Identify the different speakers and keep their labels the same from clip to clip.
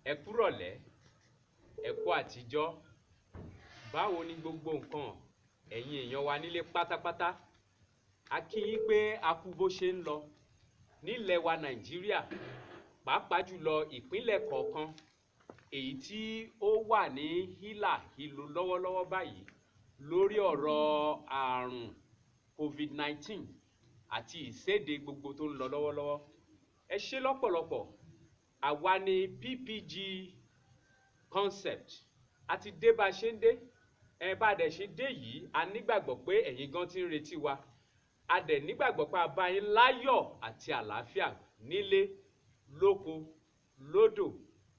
Speaker 1: ẹ kúrọ̀lẹ́, ẹ kú àtijọ́, báwo ni gbogbo nǹkan ẹ̀yin èèyàn wa nílé pátápátá? A kí yín pé a kú bó ṣe ń lọ nílẹ̀ wa Nàìjíríà, pàápàá jùlọ ìpínlẹ̀ kọ̀ọ̀kan èyí tí ó wà ní hílàhílo lọ́wọ́lọ́wọ́ báyìí lórí ọ̀rọ̀ àrùn COVID-19 àti ìséde gbogbo tó ń lọ lọ́wọ́lọ́wọ́. Ẹ ṣé lọ́pọ̀lọpọ̀. Àwa ni PPG Concept. A ti dé bá ṣe ń dé. Ẹ bá dẹ̀ ṣe dé yìí, a nígbàgbọ́ pé ẹ̀yin gan ti ń retí wa. A dẹ̀ nígbàgbọ́ pé a bá yín láyọ̀ àti àlàáfíà nílé, lóko, lódò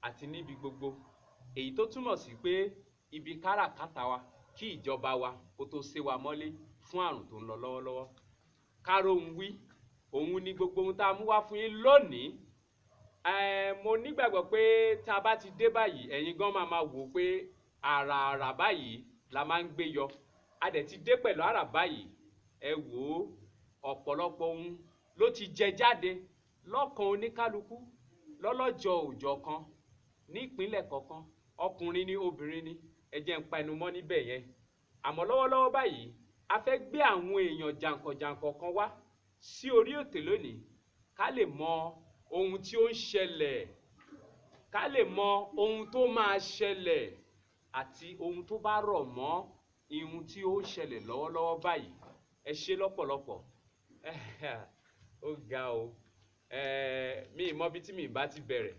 Speaker 1: àti níbi gbogbo. Èyí tó túmọ̀ sí pé ibi káràkátà wa kí ìjọba wa kó tó sé wa mọ́lé fún àrùn tó ń lọ lọ́wọ́lọ́wọ́. Káró ń wí, òun ni gbogbo ohun tá a mú wá fún yín lónìí. Mo nígbàgbọ́ pé tá a bá ti dé báyìí, ẹ̀yin gan máa wò pé àrà báyìí la máa ń gbé yọ. A dẹ̀ ti dé pẹ̀lú àrà báyìí. Ẹ wò ó, ọ̀pọ̀lọpọ̀ ohun ló ti jẹ jáde lọ́kàn oníkálukú lọ́lọ́jọ́ òòjọ́ kan ní ìpínlẹ̀ kọ̀ọ̀kan, ọkùnrin ni obìnrin ni, ẹ jẹ́ ń pa ẹnu mọ́ níbẹ̀ yẹn. Àmọ́ lọ́wọ́lọ́wọ́ báyìí a fẹ́ gbé àwọn èèyàn jàǹkànjàǹkàn kan wá sí orí ètò lónìí ká lè mọ ohun tí ó ń ṣẹlẹ̀, ká lè mọ ohun tó máa ṣẹlẹ̀ àti ohun tó bá rọ̀ mọ́ ihun tí ó ń ṣẹlẹ̀ lọ́wọ́lọ́wọ́ báyìí. Ẹ ṣé lọ́pọ̀lọpọ̀. Ó ga o. Mi ì mọ bí tí mi bá ti bẹ̀rẹ̀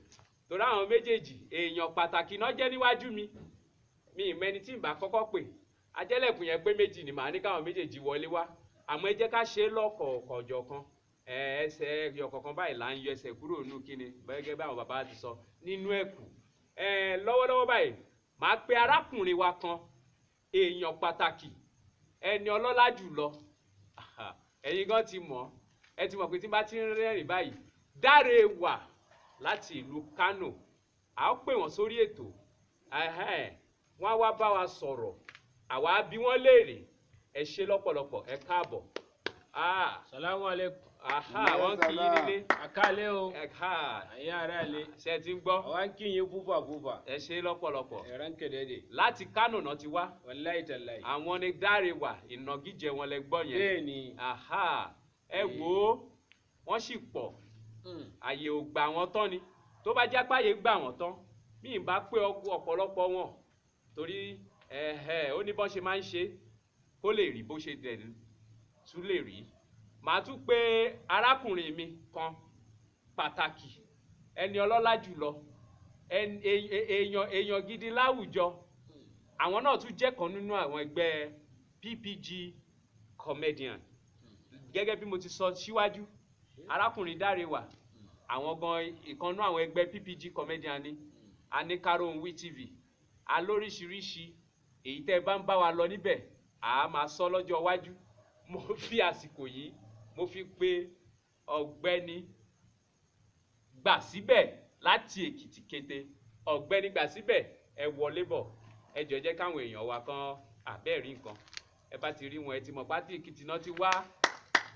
Speaker 1: torí àwọn méjèèjì èèyàn pàtàkì náà jẹ́ níwájú mi. Mi ì mẹ́ni tí n bá kọ́kọ́ pè. Ajẹ́lẹ̀kùn yẹn pé méjì ni màá ní káwọn méjèèjì wọlé wá. Àmọ́ ẹ jẹ́ ká ṣe é lọ́kọ̀ọ̀kan. Ẹsẹ̀ ẹyọ kọ̀ọ̀kan báyìí là ń yọ ẹsẹ̀ kúrò nínú kíni gẹ́gẹ́ bí àwọn bàbá ti sọ nínú ẹ̀kú. Lọ́wọ́lọ́wọ́ báyìí màá pe arákùnrin wa kan, èèyàn pàtàkì, ẹni ọlọ́lá jùlọ. Ẹ̀yin gan ti mọ̀, ẹ ti mọ̀ pé tí n bá ti ń rẹ́rìn báyìí, Dáre wà láti ìlú Kánò. A ó pè wọ́n sórí ètò. Wọ́n á wá bá wa sọ̀rọ̀. Àwa bí wọ́n léèrè. Ẹ ṣé lọ́pọ̀lọpọ̀, ẹ káàbọ̀.
Speaker 2: Salamu alaikum.
Speaker 1: Wọ́n kì í nílé.
Speaker 2: Akálẹ̀ o.
Speaker 1: Ẹ̀ka.
Speaker 2: Ẹ̀yin ará ilé.
Speaker 1: Ṣé ti ń gbọ́?
Speaker 2: Àwa ń kí yín búbà.
Speaker 1: Ẹ ṣé lọ́pọ̀lọpọ̀.
Speaker 2: Ẹ̀rán kẹ̀dẹ̀dẹ̀.
Speaker 1: Láti Kánò náà ti wá.
Speaker 2: Wallahi tallahi.
Speaker 1: Àwọn ni Dáre wà, ìnagijẹ wọn lẹ gbọ́ yẹn.
Speaker 2: Bẹ́ẹ̀ni.
Speaker 1: Ẹ wò ó, wọ́n sì pọ̀. Àyè ò gbà wọ́n tán ni. Tó bá jẹ́ páyé gbà wọ́n tán, bí n bá pé ọ̀pọ̀lọpọ̀ wọn torí ó ní bọ́n ṣe máa ń ṣe kó lè rí bó ṣe dẹ̀ tún lè rí. Màá tún pé arákùnrin mi kan pàtàkì, ẹni ọlọ́lá jùlọ, èèyàn gidi láwùjọ. Àwọn náà tún jẹ́ kan nínú àwọn ẹgbẹ́ PPG Comedian. Gẹ́gẹ́ bí mo ti sọ síwájú, arákùnrin Dáre wà. Àwọn gan ìkànnú àwọn ẹgbẹ́ PPG Comedian ni. A ní Káró ń wí TV. A lóríṣiríṣi èyí tẹ́ bá ń bá wa lọ níbẹ̀, a máa sọ lọ́jọ́ iwájú. Mo fi àsìkò yìí mo fi pè ọ̀gbẹ́ni Gbàsíbẹ̀ láti Èkìtì Kété. Ọ̀gbẹ́ni Gbàsíbẹ̀, ẹ wọlé bọ̀. Ẹ jọ̀ọ́ jẹ́ káwọn èèyàn wa kan àbẹ́ẹ̀rí nǹkan. Ẹ bá ti rí wọn, ẹ ti mọ̀ pátí Èkìtì náà ti wá.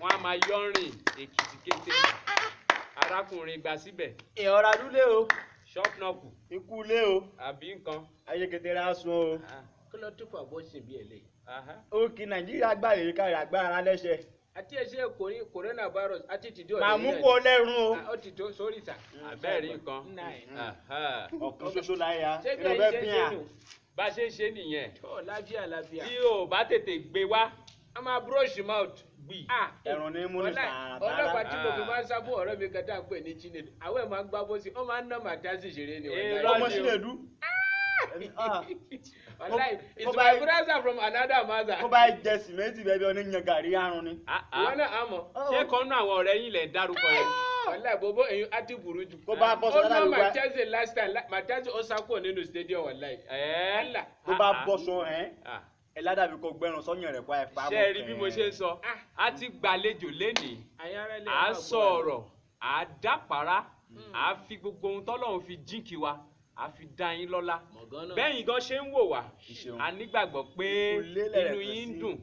Speaker 1: Wọ́n á máa yọ́rìn Èkìtì Kété. Arákùnrin Gbàsíbẹ̀.
Speaker 3: Ìhọ́ra dúlé o.
Speaker 1: Ṣọ́ọ̀pù náà kù.
Speaker 3: Ikú lé o.
Speaker 1: Àbí nǹkan.
Speaker 3: Ayé kékeré á sun o.
Speaker 2: Kí ló tún fà bó ṣe bí ẹlẹ́?
Speaker 3: Ó kí Nàìjíríà gbà lè kárí agbára lẹ́sẹ̀.
Speaker 2: Àti ẹ̀ṣẹ̀ coronavirus àti tìdí ọ̀dọ́
Speaker 3: Màá mú kó lẹ́rùn o.
Speaker 2: Ó ti tó sórí ìta.
Speaker 1: Àbẹ́ẹ̀rí nǹkan.
Speaker 3: Ọ̀kan ṣoṣo láyé ya.
Speaker 2: Ṣé bí ẹ̀yin ṣe ń ṣe nù?
Speaker 1: Bá a ṣe ń ṣe nìyẹn.
Speaker 2: Láfíà.
Speaker 1: Tí o bá tètè gbé wá,
Speaker 2: A máa brush mouth.
Speaker 1: gbì.
Speaker 3: Ẹ̀rùn ní mú ní tààrà.
Speaker 2: Ọlọ́pàá tí mo fi máa ń sá fún ọ̀rẹ́ mi kan tá à ń pè ní Chinedu. Àwọn ẹ̀ máa ń gbá bọ́sí. Ó máa ń ná màtásì ṣeré ni.
Speaker 3: Ọmọ Chinedu.
Speaker 2: Wallahi, it's my brother from another mother.
Speaker 3: Kó bá jẹ sìmẹ́ntì bẹ́ẹ̀ bí ọ ní yan gàrí àrùn ni.
Speaker 2: Ìwọ náà á mọ̀.
Speaker 1: Ṣé kan náà àwọn ọ̀rẹ́ yín lẹ̀ ń dárúkọ yẹn?
Speaker 2: Wallahi, bobo ẹ̀yin á ti burú jù.
Speaker 3: Kó bá bọ́ sọ
Speaker 2: Ó ná Màtásì last time. Màtásì ó sá kúrò nínú stadium wallahi.
Speaker 3: Kó bá bọ́ sọ ẹ ládàbí kó gbẹrun sọ́yìn rẹ̀ pa ẹ̀ pa.
Speaker 1: Ṣé ẹ rí bí mo ṣe ń sọ? A ti gbàlejò lénìí. À á sọ̀rọ̀, à á dápàrá, à á fi gbogbo ohun tọ́lọ́run fi jíǹkì wa, à á fi dá yín lọ́lá. Bẹ́yìn gan ṣe ń wò wá, a nígbàgbọ́ pé inú yín ń dùn,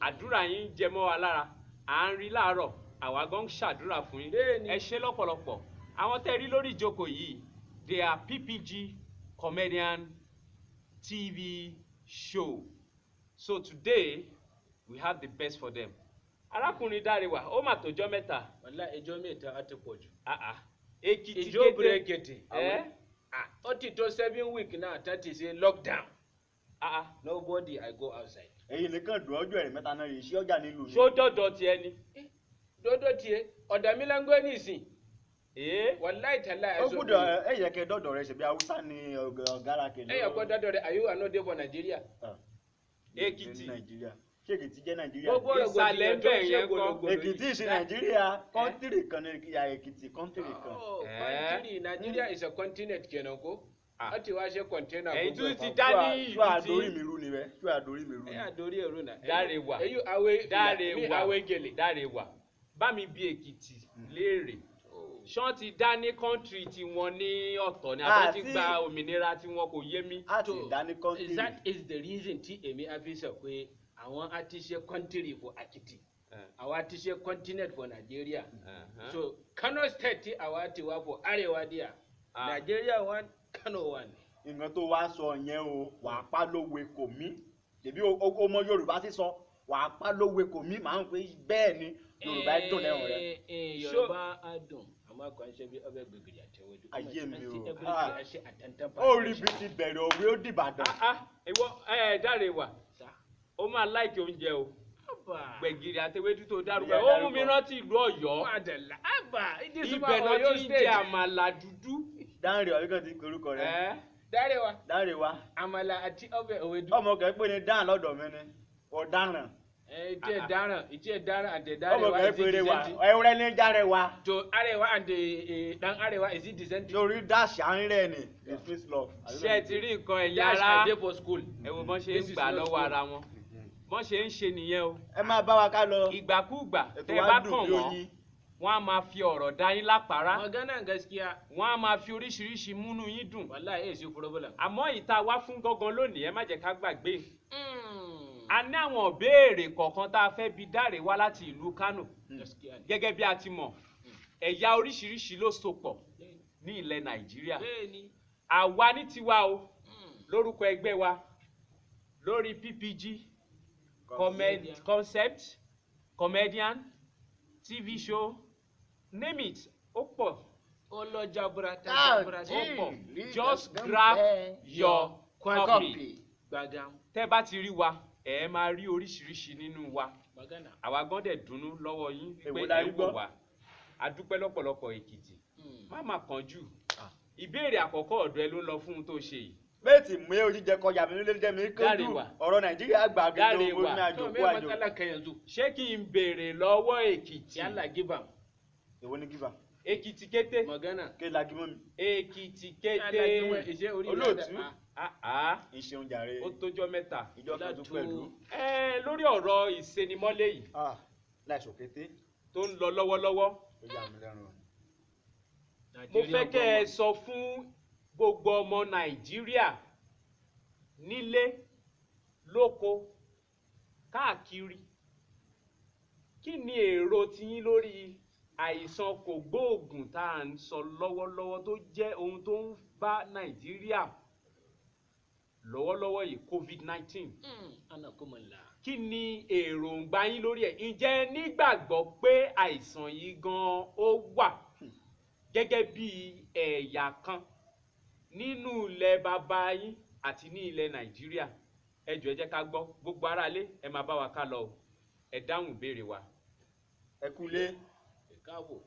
Speaker 1: àdúrà yín ń jẹ mọ́ wa lára. À ń rí láàárọ̀, àwa gan ń ṣàdúrà fún yín. Ẹ ṣé lọ́pọ̀lọpọ̀. Àwọn tẹ́ rí lórí ìjókòó yìí, They are PPG Comedian TV show. So today we have the best for them. Arákùnrin Dáréwà, ó mà tọ́jọ́ mẹ́ta.
Speaker 2: Wàlá ẹjọ́ mẹ́ta á ti pọ̀ jù.
Speaker 1: Èkìtì
Speaker 2: Ìjọ
Speaker 1: kété.
Speaker 2: bírèkìtì. Ó ti tó 7 weeks now that is a lockdown. Nobody I go outside.
Speaker 3: èyí nìkan dùn ọjọ́ ẹ̀rìn mẹ́ta náà yìí sí ọjà nílùú mi.
Speaker 1: Ṣó dọ́dọ̀ tiẹ̀ ni?
Speaker 2: Dọ́dọ̀ tiẹ̀, ọ̀dà mi láńgbé nísìn. Wàlá ìtàlá
Speaker 3: ó gbúdọ̀ ẹ̀yẹ kẹ dọ́dọ̀ rẹ̀ ṣẹ̀bi Haúsá ni ọ̀gára kẹlẹ́.
Speaker 2: ẹ̀yà kọ́ dọ́dọ̀ rẹ̀, are you another for Nigeria?
Speaker 1: Èkìtì.
Speaker 3: Nàìjíríà ṣé Èkìtì jẹ́ Nàìjíríà?
Speaker 2: Gbogbo
Speaker 1: ìsàlẹ̀ bẹ́ẹ̀ yẹn kọ́.
Speaker 3: Èkìtì ṣe Nàìjíríà kọ́ńtìrì kan ní ìyá Èkìtì kọ́ńtìrì kan.
Speaker 2: Country, Nigeria is a continent kenan ko? A ti wá ṣe container.
Speaker 1: Ẹ̀yin tún ti dá ní
Speaker 3: ṣú àdórí mi rú ni rẹ̀ ṣú àdórí mi rú ni.
Speaker 2: Ẹ àdórí ẹ̀rú náà.
Speaker 1: Dáréwà.
Speaker 2: Èyí àwẹ̀
Speaker 1: Dáréwà.
Speaker 2: gèlè.
Speaker 1: Dáréwà. Bá mi bí Èkìtì léèrè. Ṣán ti dá ní kọ́ńtírì tí wọ́n ní ọ̀tọ̀ ni àbọ̀ ti gba òmìnira tí wọ́n kò yé mi.
Speaker 3: a ti dá ní kọ́ńtìrì.
Speaker 2: That is the reason tí èmi á fi sọ pé àwọn á ti ṣe country for Akiti. Àwa ti ṣe continent for Nigeria. So Kano state tí àwa ti wá for Arewa díà. Nigeria one, Kano one.
Speaker 3: nǹkan tó wá sọ yẹn o wàá pa lówe kò mí tèmi ọmọ Yorùbá sì sọ wàá pa lówe kò mí màá ń pè bẹ́ẹ̀ ni Yorùbá dùn lẹ́wọ̀n rẹ̀.
Speaker 2: Yorùbá á dùn àmọ́ kò ń ṣe bí ọbẹ̀ gbègbè àtẹwédú.
Speaker 3: Ayé mi o.
Speaker 2: Ó
Speaker 3: ó rí bí ti bẹ̀rẹ̀ òwe ó dìbàdàn.
Speaker 1: Ìwọ Dáréwà, ó máa láìkí oúnjẹ o. Gbẹ̀gìrì àtẹwédú tó dárúkọ ó mú mi rántí ìlú Ọ̀yọ́. Ibẹ̀ náà ti ń jẹ àmàlà dúdú.
Speaker 3: Dáńrè ọ̀rẹ́ kan ti korúkọ rẹ̀.
Speaker 2: Dáréwà.
Speaker 3: Dáńrèwá.
Speaker 2: Àmàlà àti ọbẹ̀ òwédú.
Speaker 3: ọmọ kan pé ní dáhùn lọ́dọ̀ mi ni ọ̀daràn.
Speaker 2: Ìtí ẹ̀ dáràn àti Dáréwà.
Speaker 3: ọmọ kan péré wa ẹwúrẹ́ ní Járẹwà.
Speaker 2: To Arewa and Dan Arewa is it decent?
Speaker 3: lórí dáṣà ń rẹ̀ ni the first love.
Speaker 1: Ṣé ẹ ti rí nǹkan ẹ̀yà
Speaker 2: Dash
Speaker 1: ara?
Speaker 2: I dey for school.
Speaker 1: Ẹ wo bọ́n ṣe ń gbà lọ́wọ́ ara wọn. Bọ́n ṣe ń ṣe nìyẹn o.
Speaker 3: ẹ máa bá wa ká lọ.
Speaker 1: Ìgbàkúùgbà
Speaker 3: ètò
Speaker 1: tẹ́
Speaker 3: wa
Speaker 1: bá
Speaker 3: dùn
Speaker 1: kàn
Speaker 3: bí
Speaker 1: wọ́n,
Speaker 3: oyin.
Speaker 1: wọ́n á máa fi ọ̀rọ̀ dá yín lápárá.
Speaker 2: Magana gaskiya.
Speaker 1: Wọ́n á máa fi oríṣiríṣi múnú yín dùn.
Speaker 2: Wallahi èsì problem.
Speaker 1: Àmọ́ ìta wá fún gangan lónìí ẹ má jẹ́ ká gbàgbé. A ní àwọn ìbéèrè kọ̀ọ̀kan tá a fẹ́ bi Dáréwà láti ìlú Kánò.
Speaker 2: Gaskiya ni.
Speaker 1: Gẹ́gẹ́ bí a ti mọ̀, ẹ̀yà oríṣiríṣi ló sopọ̀ ní ilẹ̀ Nàìjíríà.
Speaker 2: Bẹ́ẹ̀ni.
Speaker 1: Àwa ní tiwa o, lórúkọ ẹgbẹ́ wa, lórí PPG concept, comedian, TV show, name it, ó pọ̀.
Speaker 2: Ọlọ́jà burata.
Speaker 1: Ó pọ̀. Just grab your copy.
Speaker 2: Gbàgán.
Speaker 1: Tẹ́ bá ti rí wa, ẹ máa rí oríṣiríṣi nínú wa.
Speaker 2: Magana.
Speaker 1: Àwa gan dẹ̀ dùnnú lọ́wọ́ yín pé
Speaker 3: Èwo la rí
Speaker 1: ẹ wò
Speaker 3: gbọ́?
Speaker 1: wá. A dúpẹ́ lọ́pọ̀lọpọ̀ Èkìtì. Má má kánjú. Ìbéèrè àkọ́kọ́ ọ̀dọ̀ ẹ ló ń lọ fún un tó ṣe yìí.
Speaker 3: méjì mú ojíjẹ kọjá mi nílé jẹ́ mi kánjú
Speaker 1: Dáréwà.
Speaker 3: ọ̀rọ̀ Nàìjíríà gbà gẹ́gẹ́
Speaker 1: Dáréwà.
Speaker 3: owó ní àjò
Speaker 2: To
Speaker 3: kó
Speaker 2: me
Speaker 3: àjò.
Speaker 2: matsala ka yanzu.
Speaker 1: Ṣé kí n béèrè lọ́wọ́ Èkìtì?
Speaker 2: Yalla give am.
Speaker 3: èwo ni gífà
Speaker 1: Èkìtì kété.
Speaker 2: Magana.
Speaker 3: kí lagi mọ́ mi.
Speaker 1: Èkìtì
Speaker 2: Yalla give am.
Speaker 1: kété.
Speaker 2: Ìṣe orí
Speaker 3: Olóòtú. ìṣeun jàre
Speaker 1: Ó tójọ́ mẹ́ta.
Speaker 3: ìjọ kan tó pẹ̀lú.
Speaker 1: Lórí ọ̀rọ̀ ìsenimọ́lé yìí
Speaker 3: láìsọ kété
Speaker 1: tó ń lọ lọ́wọ́lọ́wọ́,
Speaker 3: ó yà mí lẹ́rùn.
Speaker 1: mo fẹ́ kẹ́ ẹ sọ fún gbogbo ọmọ Nàìjíríà nílé, lóko, káàkiri. Kí ni èrò tiyín lórí àìsàn kògbóògùn tá à ń sọ lọ́wọ́lọ́wọ́ tó jẹ́ ohun tó ń bá Nàìjíríà lọ́wọ́lọ́wọ́ yìí, COVID-19?
Speaker 2: Anakumala.
Speaker 1: Kí ni èròǹgbà yín lórí ẹ̀? Ǹjẹ́ ẹ nígbàgbọ́ pé àìsàn yìí gan-an ó wà gẹ́gẹ́ bí ẹ̀yà kan nínú ilẹ̀ bàbá yín àti ní ilẹ̀ Nàìjíríà? Ẹ jọ̀ọ́ ẹ jẹ́ ká gbọ́. Gbogbo aráalé ẹ máa bá wa ká lọ o. Ẹ dáhùn ìbéèrè wa.
Speaker 3: ẹ kúlé
Speaker 2: Káàbọ̀.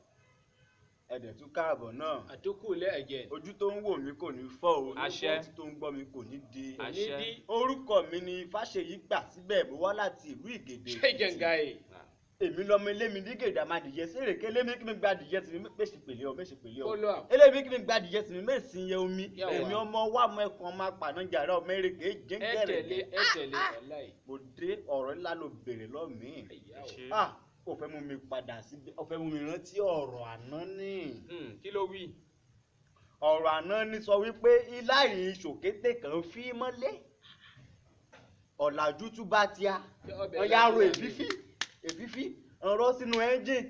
Speaker 3: ẹ̀dẹ̀ tún káàbọ̀ náà.
Speaker 2: Àtúkù lẹ́ again.
Speaker 3: ojú tó ń wò mí kò ní fọ́ o
Speaker 1: Àṣẹ.
Speaker 3: ojú tó ń gbọ́ mi kò ní di.
Speaker 1: Àṣẹ.
Speaker 3: orúkọ mi ni Fáṣèyí gbà síbẹ̀ mo wá láti ìlú Ìgèdè.
Speaker 2: Ṣé jẹ̀ǹgà
Speaker 3: èmi lọmọ elémi dígèdè àmàdìyẹ sèrèké elémi kí mi gba adìyẹ sí mi méṣì pèlè ọ méṣì pèlè ọ
Speaker 2: Follow up.
Speaker 3: elémi kí mi gba adìyẹ sí mi méṣì yẹ omi
Speaker 2: Yàwá.
Speaker 3: èmi ọmọ wa mọ ẹkùn ọmọ apànájà rẹ ọmọ èrèké
Speaker 2: Ẹ
Speaker 3: jẹngẹrẹ
Speaker 2: tẹ̀lé wàláì.
Speaker 3: mo dé ọ̀rọ̀ ńlá ló béèrè lọmìn
Speaker 2: Ẹ̀yà o.
Speaker 1: Ṣé-
Speaker 3: ah ó fẹ́ mú mi padà síbi ó fẹ́ mú mi rántí ọ̀rọ̀ àná ní
Speaker 1: Kí ló wí?
Speaker 3: ọ̀rọ̀ àná ní sọ wípé ilá yìí ṣòkété kan fi mọ́lé ọ̀làjú tún bá tíá wọ́n yá ro èfífí ọ̀rọ̀ sínú ẹ́ńjìn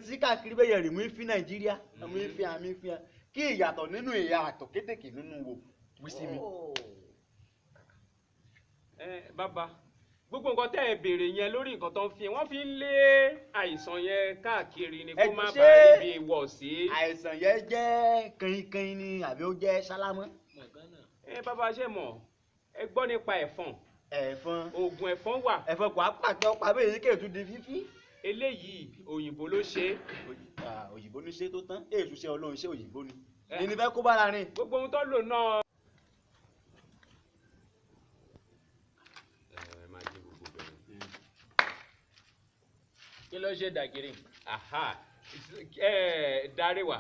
Speaker 3: tí káàkiri bẹ́yẹ̀ rì mú ìfín Nàìjíríà mú ìfín àmì ìfín kí ìyàtọ̀ nínú ìyá àtọ̀ kéékèèké nínú wo wí sí mi.
Speaker 1: Bàbá gbogbo nǹkan tẹ́ ẹ béèrè yẹn lórí nǹkan tó ń fi wọ́n fi ń lé àìsàn yẹn káàkiri ni kó má bàa ibi wọ̀ sí.
Speaker 3: àìsàn yẹn jẹ́ kankan ni àbí ó jẹ́ sálámọ́.
Speaker 1: Bàbá ṣe mọ̀ ẹ gbọ́ nípa ẹ̀fọn. Oògùn ẹ̀fọn wà.
Speaker 3: Ẹ̀fọn kò á pàtó pa bẹ́ẹ̀ ní kéètù di fífí.
Speaker 1: Eléyìí òyìnbó ló ṣe.
Speaker 3: Òyìnbó ní ṣe tó tán èèṣù ṣe Ọlọ́run ṣe òyìnbó ni. Ẹni fẹ́ kó bára rìn.
Speaker 1: Gbogbo ohun tó lò náà.
Speaker 2: Kí ló ṣe Dàgírì?
Speaker 1: Dáréwà.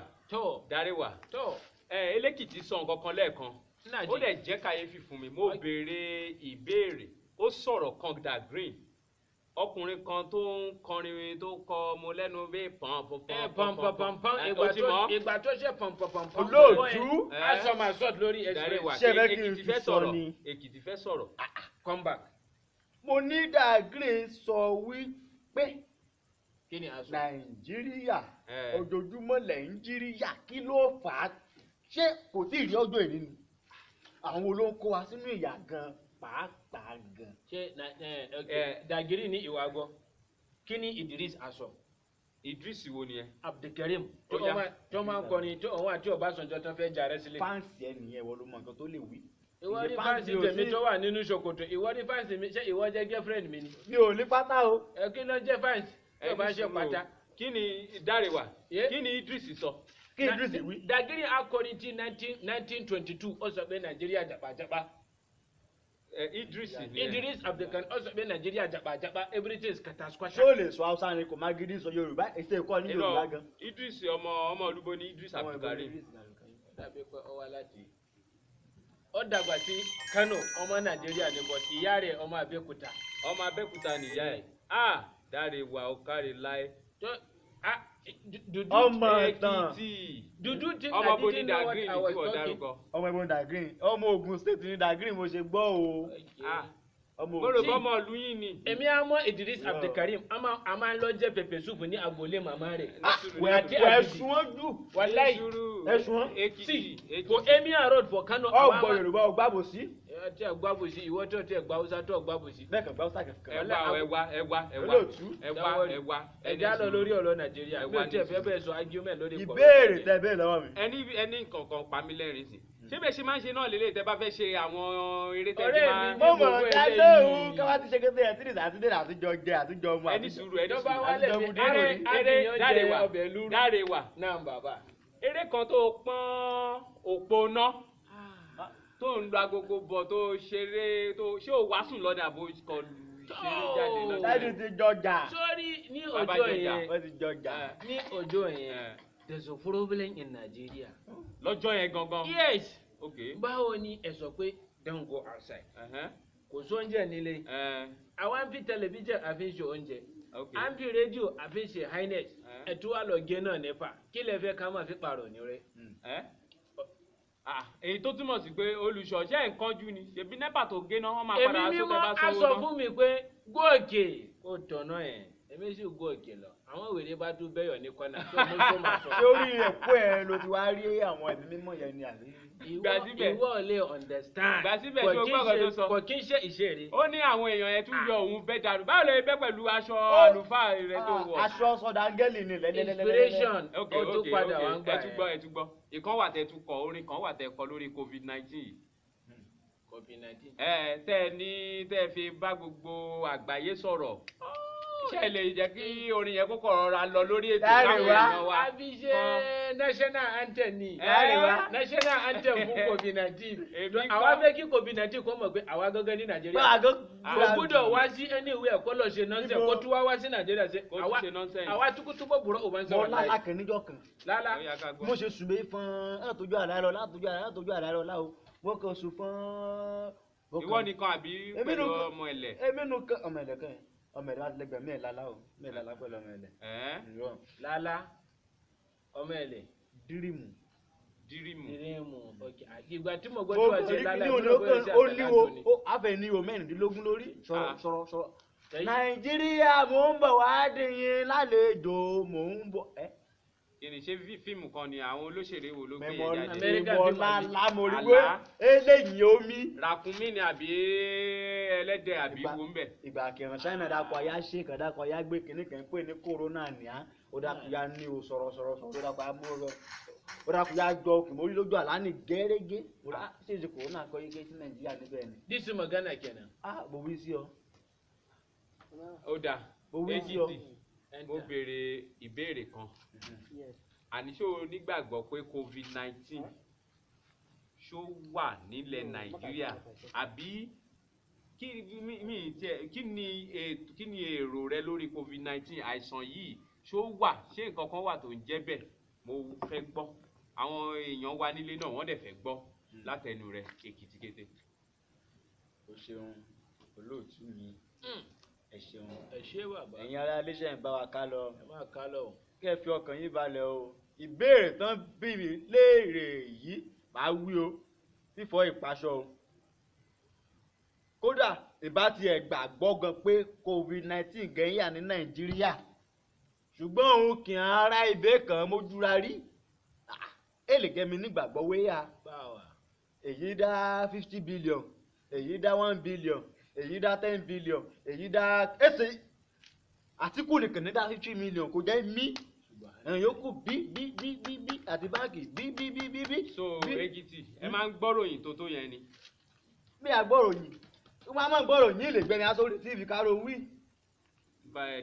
Speaker 1: Elékìtì sọ nǹkan kan lẹ́ẹ̀kan. Ó dẹ̀ jẹ́ kàyéfì fún mi. Mo béèrè ìbéèrè. Ó sọ̀rọ̀ kan Dàgírì. Ọkùnrin kan tó ń kọrin tó kọ mo lẹ́nu bí
Speaker 2: pọ̀npọ̀npọ̀npọ̀n ìgbà tó ṣe pọ̀npọ̀npọ̀npọ̀n
Speaker 3: olóòtú
Speaker 2: asọ̀màsọ̀t lórí
Speaker 1: Èkìtì fẹ́ sọ̀rọ̀.
Speaker 2: Come back.
Speaker 3: Mo ní Dàgírì sọ wípé
Speaker 2: kí ni aṣọ?
Speaker 3: Nàìjíríà ojoojúmọ́ Nàìjíríà kí ló fà á? Ṣé kò tí ì rí ọjọ́ ìní ni? Àwọn olóńkó wa sínú ìyà gan pàápàá gan.
Speaker 2: Ṣé Dàgírì ní ìwà gbọ́? Kí ni Idris aṣọ?
Speaker 1: Idris wo ni ẹ?
Speaker 2: Abdulkareem tó máa ń kọrin tó òun àti Ọbásanjọ́ tó fẹ́ jà rẹ́ sílẹ̀.
Speaker 3: Fáǹsì ẹ nìyẹn ìwọ ló mọ nǹkan tó lè wí.
Speaker 2: Ìwọ ní fáǹsì tèmi tó wà nínú ṣòkòtò ìwọ ní fáǹsì mi ṣé ìwọ jẹ́ girlfriend mi ni?
Speaker 3: Mi ò ní pátá o.
Speaker 2: Kí ló jẹ́ fáǹsì? Ẹ bá ṣe pátá.
Speaker 1: Kí ni Dáréwà? Kí ni Idris sọ?
Speaker 3: Kí Idris wí?
Speaker 2: Dàgírì akọrin ti 1922 ó sọ pé Nàìjíríà jàpàjàpà.
Speaker 1: Idris
Speaker 2: Abdulkareem ó sọ pé Nàìjíríà jàpàjàpà everything is kataskwasha.
Speaker 3: Ṣé o lè sọ Hausa ni kò má gidi sọ Yorùbá èsè ìkọ́ ní Yorùbá gan?
Speaker 1: Idris ọmọ olúbo ní Idris Abdulkareem.
Speaker 2: Dàbí pé ó wá láti ó dàgbà sí Kano ọmọ Nàìjíríà ní but ìyá rẹ̀ ọmọ Abẹ́òkúta.
Speaker 1: Ọmọ Abẹ́òkúta nìyá ẹ̀. Dáréwà ó kárí láé.
Speaker 3: Ọmọ ìtàn.
Speaker 1: Ọmọ bo ní Dàgírì ní tí wọ́n dárúkọ.
Speaker 3: Ọmọ ìbọn Dàgírì. Ọmọ Ògùn state ní Dàgírì mo ṣe gbọ́ o.
Speaker 1: Mo rò bọ́ ọmọ ìlú yín ni.
Speaker 2: Èmi á mọ Idris Abdulkareem a máa ń lọ jẹ pẹpẹ súpù ní agboolé màmá rẹ̀.
Speaker 3: Ẹ̀sùn wọn jù.
Speaker 2: Wàláì
Speaker 3: ẹ̀sùn wọn.
Speaker 2: For Emir Road for Kano.
Speaker 3: Ọgbọ Yorùbá ọgbàbòsí.
Speaker 2: Tí ẹ gbàbòsí ìwọ tó tí ẹ gbà Hausa tó gbàbòsí.
Speaker 3: Bẹ́ẹ̀ kan gbà Hausa kankan.
Speaker 1: Ẹwà.
Speaker 2: Ẹja lọ lórí ọ̀rọ̀ Nàìjíríà. Mi ò tí ẹ fẹ́ bẹ́ẹ̀ sọ argument lórí
Speaker 3: pọ̀. Ìbéèrè tẹ bẹ́ẹ̀ lọ́wọ́ mi.
Speaker 1: Ẹni kankan pa mí lẹ́rìn sí. Ṣé bẹ́ẹ̀ ṣe máa ń ṣe náà lélẹ̀ tẹ́ bá fẹ́ ṣe àwọn eré tẹ́
Speaker 2: ti
Speaker 1: máa ń.
Speaker 3: Mo mọ̀ dáadéhùn káwá ti ṣe kété ẹ̀ tí nìyà àtúndé àtúnjọ jẹ àtúnjọ ọmọ.
Speaker 1: Ẹni sùúrù Dáréwà.
Speaker 2: Náà bàbá.
Speaker 1: Eré kan tó pọ́n òpó ná tó ń lo agogo bọ̀ tó ṣeré tó ṣé ò wá sùn lọ́dà bó kọ ṣeré jáde lọ́dà.
Speaker 3: Láti ti jọjà.
Speaker 2: Sórí ní ọjọ́ yẹn there's a problem in Nigeria.
Speaker 1: Lọ́jọ́ yẹn gangan.
Speaker 2: Yes.
Speaker 1: Okay.
Speaker 2: Báwo ni ẹ sọ pé don't go outside. Kò sóúnjẹ nílé. Àwa ń fi tẹlifíṣàn àfi ń ṣe oúnjẹ. À ń fi rédíò àfi ń ṣe highness. Ẹ̀tú wa lọ gé náà nípa. Kí lẹ fẹ́ ká máa fi pààrọ̀ ní rẹ?
Speaker 1: Èyí tó túmọ̀ sí pé olùṣọ́ṣẹ́ ìkánjú ni ṣebí nẹ́pà tó gé náà wọ́n máa padà
Speaker 2: sókè bá sọ́wọ́ náà. Èmi ni mo á sọ fún mi pé gòkè ó tọ̀nà ẹ̀ èmi sì gòkè lọ àwọn wèrè bá tún bẹ́yọ̀ ní kọ́nà tó mú tó máa sọ.
Speaker 3: Ṣé orí ẹ̀kọ́ ẹ̀ ló ti wá rí àwọn ẹ̀mí mímọ́ yẹn ni àbí?
Speaker 2: Ìwọ lè understand.
Speaker 1: Gbàsíbẹ̀ tí o gbọ́dọ̀ tó sọ.
Speaker 2: Kò kí ń ṣe ìṣeré.
Speaker 1: Ó ní àwọn èèyàn yẹn tún yọ òun bẹ́ẹ̀ dànù báwo lè bẹ́ pẹ̀lú aṣọ àlùfáà rẹ tó wọ̀.
Speaker 3: Aṣọ sọdà áńgẹ́lì ni lẹ́lẹ́lẹ́lẹ́.
Speaker 2: Inspiration ó tún padà wá ń gbà
Speaker 1: ẹ tún gbọ́ ìkan wà tẹ́ tún kọ orin kan wà tẹ́ kọ lórí COVID-19.
Speaker 2: COVID-19.
Speaker 1: Tẹ́ fi bá gbogbo àgbáyé sọ̀rọ̀. Ṣé lè jẹ́ kí orin yẹn kókò rọra lọ lórí ètò
Speaker 3: káwọn èèyàn
Speaker 2: wa? Àbí ṣe national anthem ni. National anthem fún COVID-19. Àwa fẹ́ kí COVID-19 kó mọ̀ pé àwa gángan ní Nàìjíríà. Kò gbúdọ̀ wá sí anywhere kó lọ ṣe nonsense kó tún wá sí Nàìjíríà ṣe. Àwa túkútúbọ̀ bùrọ̀ òun ń sọ̀rọ̀
Speaker 3: láì. Mo lálá kan níjọ́ kan.
Speaker 2: Lálá.
Speaker 3: Mo ṣe sùn mí fún látọjú àlá lọ láwo. Wọ́n kan sùn fún.
Speaker 1: Ìwọ nìkan àbí pẹ̀lú ọmọ ẹ̀lẹ̀?
Speaker 3: Èmi nìkan ọmọ ẹ̀lẹ̀ kan yẹn. Ọmọ ẹ̀lẹ̀ láti lẹ́gbẹ̀ẹ́ mẹ́ẹ̀ lálá o mẹ́ẹ̀ lálá pẹ̀lú ọmọ ẹ̀lẹ̀.
Speaker 2: Lálá ọmọ ẹ̀lẹ̀.
Speaker 3: Dírímù.
Speaker 2: Ìgbà tí mo gbọ́ tí wọ́n ṣe lálá ìgbà tí wọ́n ṣe
Speaker 3: àtàlátò ni. Ó àfẹ́ ní o mẹ́rìndínlógún lórí sọ̀rọ̀. Nàìjíríà mò ń bọ̀ wá dín yín lálejò mò ń bọ̀.
Speaker 1: kí ni ṣé fíìmù kan ni àwọn olóṣèré wo ló gbé yẹn
Speaker 3: mẹ́mọ́
Speaker 1: jáde.
Speaker 3: mẹ́mọ́ lámòríwé eléyìí omi.
Speaker 1: ràkúnmí ni àbí ẹlẹ́dẹ̀ àbí wo ń bẹ̀.
Speaker 3: ìgbà kẹrin sáyẹn dàpọ̀ ayá ṣe kàn dàpọ̀ ayá gbé kínní kan pé ní kòrónà ní á ó dàpọ̀ ya ní o sọ̀rọ̀ ó dàpọ̀ ya mú ọ ó dàpọ̀ ya gbọ́ òkè mórí lójú àlá ní gẹ́rẹ́gẹ́ ó dà ṣe é ṣe kòrónà kọ́ yíké sí nàìjíríà níbẹ̀ ni.
Speaker 2: dísù magana kenan.
Speaker 3: mo wí sí ọ.
Speaker 1: ó dà èkìtì mo béèrè ìbéèrè kan àní ṣó o nígbàgbọ́ pé covid-19 ṣó wà nílẹ̀ nàìjíríà àbí kí ni èrò rẹ lórí covid-19 àìsàn yìí ṣó wà ṣé nǹkan kan wà tó ń jẹ́ bẹ́ẹ̀ mo fẹ́ gbọ́ àwọn èèyàn wa nílé náà wọ́n dẹ̀ fẹ́ gbọ́ látẹnu rẹ èkìtì kété.
Speaker 3: o ṣeun olóòtú mi ẹ ṣeun
Speaker 2: ẹ ṣé bàbá
Speaker 3: ẹ̀yin ará iléeṣẹ́ ń bá wa ká lọ
Speaker 2: ẹ máa ká lọ.
Speaker 3: kẹ́ ẹ fi ọkàn yín balẹ̀ o ìbéèrè tán bí mi léèrè yìí máa wí o fífọ̀ ìpaṣọ o kódà ìbá tiẹ̀ gbàgbọ́ gan pé covid-19 gẹ̀yà ní nàìjíríà ṣùgbọ́n òun kì í ara ibẹ̀ kan mójúra rí èlè gẹ́mi nígbàgbọ́ wéyà èyí dá 50 billion èyí dá 1 billion èyí dá 10 billion èyí dá ẹsẹ̀ àtìkù nìkan ní dá 50 million kò jẹ́ mí ẹ̀yìn yòókù bí àti báàgì bí.
Speaker 1: so èkìtì ẹ máa ń gbọ́ròyìn tó yẹn ni.
Speaker 3: bí a gbọ́ròyìn wọ́n máa ń gbọ́ròyìn lè gbẹ́ni asórí tv káró wí.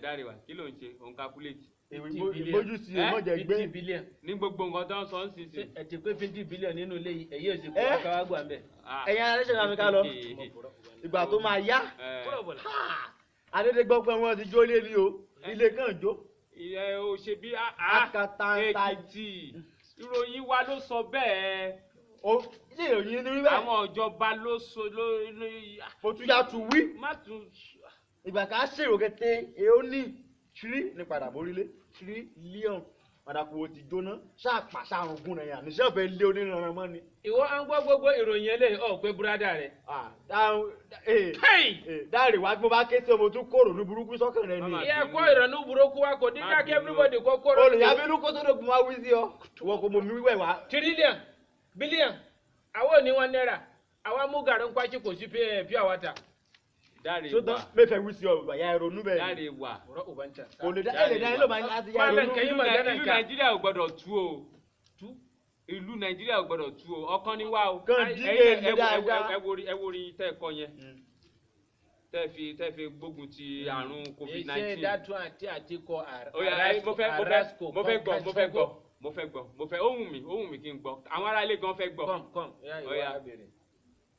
Speaker 1: dáre wa kí ló ń ṣe òun calculate.
Speaker 3: ìgbójú sí i wọ́n jẹ gbé.
Speaker 2: 50 billion.
Speaker 1: ní gbogbo nǹkan tó ń sọ ń sin sí.
Speaker 2: ẹ ti pé 50 billion nínú ilé yìí èyí ò sì kó akáwá gbà ń bẹ̀.
Speaker 3: ẹ̀yin ará ṣẹ̀dá mi ká lọ ìgbà tó máa yá adédè gbọ́ pé wọ́n ti jó lé ní o ilé kan jó.
Speaker 1: ìyẹn o ṣe bí èkìtì ìròyìn wa ló sọ bẹ́ẹ̀.
Speaker 3: o ṣe ìròyìn ní rí bẹ́ẹ̀.
Speaker 1: àwọn ìjọba ló sọ
Speaker 3: mo tún yà tún wí.
Speaker 1: má tún.
Speaker 3: ìgbà ká ṣèrò kété èó ní tírí ní padà mórílé tírílíọ̀nù padàkùn ó ti jóná ṣáàpàṣà àrùngún rẹ̀ yàn níṣẹ́ òfin lé oníranran mọ́ ni.
Speaker 2: ìwọ à ń gbọ́ gbogbo ìròyìn eléyìí ọ̀ pé búrádà rẹ̀.
Speaker 3: dáàrí wá gbọ́ bá ké sí ọmọ tún kóró ní burúkú sọ́kàn rẹ̀ ni.
Speaker 2: ìyá kó ìrànú burúkú wa kò dín dákẹ́ everybody kó kóró.
Speaker 3: olùyàbínú kó tó dògùn wá wí sí ọ ìwọ kò mọ mi wíwẹ̀ wá.
Speaker 2: tírílíọ̀n bílíọ̀n àwọn ò ní wọn náírà àwa mú gàrí ń pàṣẹ kò sí pure water.
Speaker 1: dáre
Speaker 3: wà tó mẹ́fẹ̀ wí sí ọ ìyá ẹ̀rọnú bẹ́ẹ̀.
Speaker 1: dáre wà
Speaker 3: kò lè dá ẹ̀lẹ́ dání ló máa ń láti yá ẹ̀rọnú.
Speaker 1: ìlú nàìjíríà ò gbọdọ̀ tú o ìlú nàìjíríà ò gbọdọ̀ tú o ọkàn ní wá o.
Speaker 3: kàn dílé ní dáadáa.
Speaker 1: ẹ wo orin tẹ́ ẹ kọ yẹn tẹ́ fi gbógun ti àrùn covid-19.
Speaker 2: èsè dátún àti kọ
Speaker 1: mo fẹ́ ohùn mi kí n gbọ́ àwọn ará ilé gan fẹ́ gbọ́.
Speaker 2: kọ́m ìyá bèrè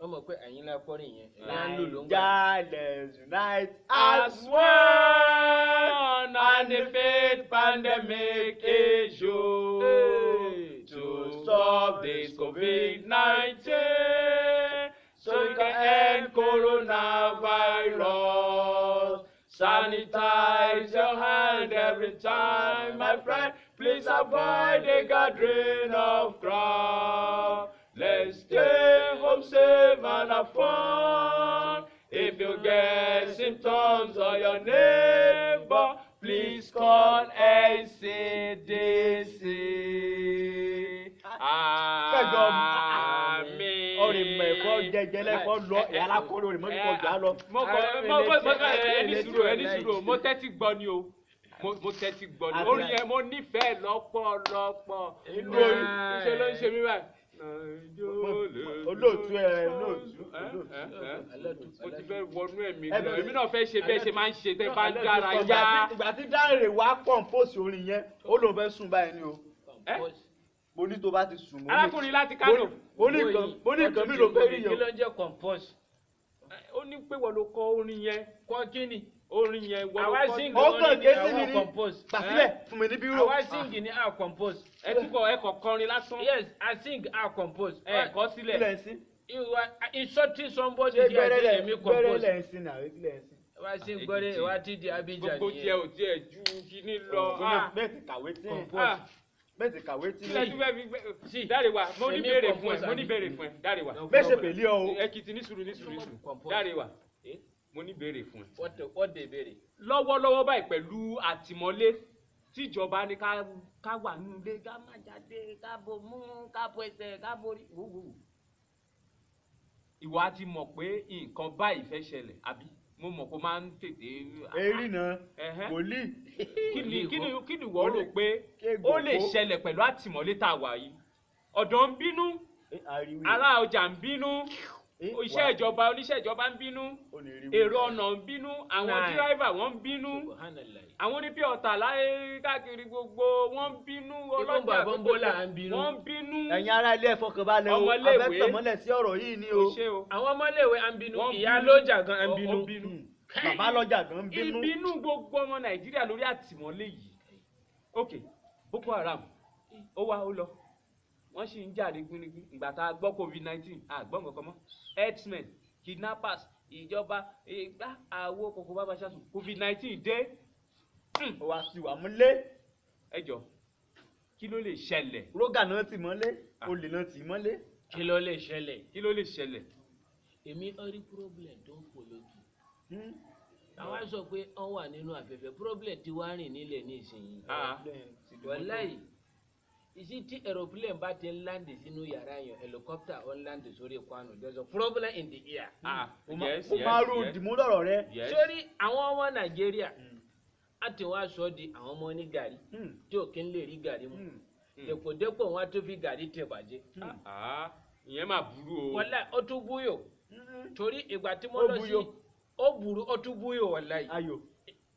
Speaker 2: ó mọ̀ pé ẹ̀yin la kọrin yẹn.
Speaker 3: Naija let's unite
Speaker 1: as one and the faith pandemic is yours to stop this COVID-19 so we can end coronavirus. Sanitize your hand every time, my friend. Please avoid the gathering of crowd. Let's stay home safe and have fun. If you get symptoms or your neighbor, please call NCDC. Àmín.
Speaker 3: Orin mẹ́kọ́ jẹjẹrẹ kọ́ lọ ìyá alákọ̀ọ́lù rẹ̀ mọ́tò kọ́ gbà lọ.
Speaker 1: ẹni sùúrù mo tẹ́tí gbọ́ ni o. Mo tẹ́tí gbọ́ ni orin yẹn mo nífẹ̀ẹ́ lọ́pọ̀lọpọ̀. Inú orin ṣe ló ń ṣe mí báyìí.
Speaker 3: Olóòtú
Speaker 1: mo ti fẹ́ wọnú ẹ̀mí lọ èmi náà fẹ́ ṣe bẹ́ẹ̀ ṣe máa ń ṣe tẹ́ bá ń dára yá.
Speaker 3: ìgbà tí dáre wá kọ̀ǹpóòsì orin yẹn ó lóun fẹ́ sùn báyìí ni o. mo ní tó bá ti sùn.
Speaker 1: arákùnrin láti Kánò.
Speaker 3: mo ní nǹkan mi ló fẹ́ rí yẹn.
Speaker 2: kí ló ń jẹ́ compose.
Speaker 1: ó ní pé wọ́n ló kọ orin yẹn.
Speaker 2: kọ́ kí ni.
Speaker 1: orin yẹn wọ́n ló kọ́.
Speaker 2: àwa sing
Speaker 3: ọkàn kéésì mi ní
Speaker 2: compose.
Speaker 3: gbàsílẹ̀ fún mi ní bírò.
Speaker 2: àwa sing ní a compose.
Speaker 1: ẹ túbọ̀ ẹ kọ̀ kọrin lásán.
Speaker 2: yes I sing a compose.
Speaker 1: ẹ kọ sílẹ̀.
Speaker 3: kílẹ̀ ń sí.
Speaker 2: insulting somebody here say èmi compose.
Speaker 3: gbẹ́rẹ́ lẹ̀ ń sin àwẹ̀ kílẹ̀ ń sin.
Speaker 2: wá sí gbọ́dẹ̀ wá ti di Abidjan yẹn.
Speaker 1: gbogbo tiẹ̀ ò tiẹ̀ ju kíní lọ.
Speaker 3: bẹ́ẹ̀ ti kàwé tí bẹ́ẹ̀ ti kàwé tí.
Speaker 1: kílẹ̀ tún fẹ́ fi dáre wa mo ní béèrè fún ẹ dáre wa.
Speaker 3: bẹ́ẹ̀ ṣe pèlí ọ o.
Speaker 1: Èkìtì ní sùúrù dáre wa mo ní béèrè fún ẹ.
Speaker 2: what dey béèrè.
Speaker 1: lọ́wọ́lọ́wọ́ báyìí pẹ̀lú àtìmọ́lé tíjọba ní ká wà nínú ilé ká má jáde ká bo mú ká bo ẹsẹ̀ ká borí wúwú ìwà ti mọ̀ pé nǹkan báyìí fẹ́ ṣẹlẹ̀ àbí mo mọ̀ kó máa ń tètè.
Speaker 3: èrí náà wòlíì.
Speaker 1: kí ni wọ́n rò pé ó lè ṣẹlẹ̀ pẹ̀lú àtìmọ́lé tá a wà yìí ọ̀dọ́ ń bínú ará ọjà ń bínú oníṣẹ́ ìjọba ń bínú èrò ọ̀nà ń bínú àwọn díráìvà wọ́n ń bínú àwọn onípẹ́ ọ̀tà láyé káàkiri gbogbo wọ́n ń bínú ọlọ́jà gbogbo wọ́n ń bínú.
Speaker 3: ẹ̀yin ará ilé ẹ̀fọ́ kan balẹ̀ o abẹ́tọ̀mọ́lẹ̀ sí ọ̀rọ̀ yìí ni o.
Speaker 2: àwọn ọmọléèwé à ń bínú ìyá lọ́jà gan à ń bínú
Speaker 3: bàbá lọ́jà gan ń bínú.
Speaker 1: ìbínú gbogbo ọmọ nàìjíríà lórí àtìmọ́lé yìí ok Boko Haram ó wá ó lọ wọ́n sì ń jáde gbinigbin ìgbà tá a gbọ́ COVID-19 àgbọ̀ nǹkan mọ́ herdsmen kidnappers ìjọba ìgbà àwo kòkó bàbá ṣáṣù COVID-19 dé.
Speaker 3: ó wá sí wa múlé.
Speaker 1: ẹ jọ kí ló lè ṣẹlẹ̀.
Speaker 3: rógà náà ti mọ́lé olè náà ti mọ́lé.
Speaker 2: kí ló lè ṣẹlẹ̀. èmi ọrí problem tó ń pò lójú. àwọn sọ pé wọ́n wà nínú afẹ́fẹ́ problem tí wàá rìn nílẹ̀ ní ìsinyìí. wàláyé isi tí aeroplane bá ti ń láǹdì sínú yàrá yẹn helicopter ó ń láǹdì sórí kwano there's a problem in the air.
Speaker 3: o máa ro dìmú lọ́rọ̀ rẹ.
Speaker 2: sórí àwọn ọmọ nàìjíríà á ti wá sọ di àwọn ọmọ ní gàrí tí ò kí ń lè rí gàrí mu dèpòdépò wọn á tó fi gàrí tẹ̀ bàjẹ́.
Speaker 1: ìyẹn máa burú o.
Speaker 2: wàláyé ó tún búyò torí ìgbà tí mo lọ sí ó burú ó tún búyò wàláyé.
Speaker 3: ayò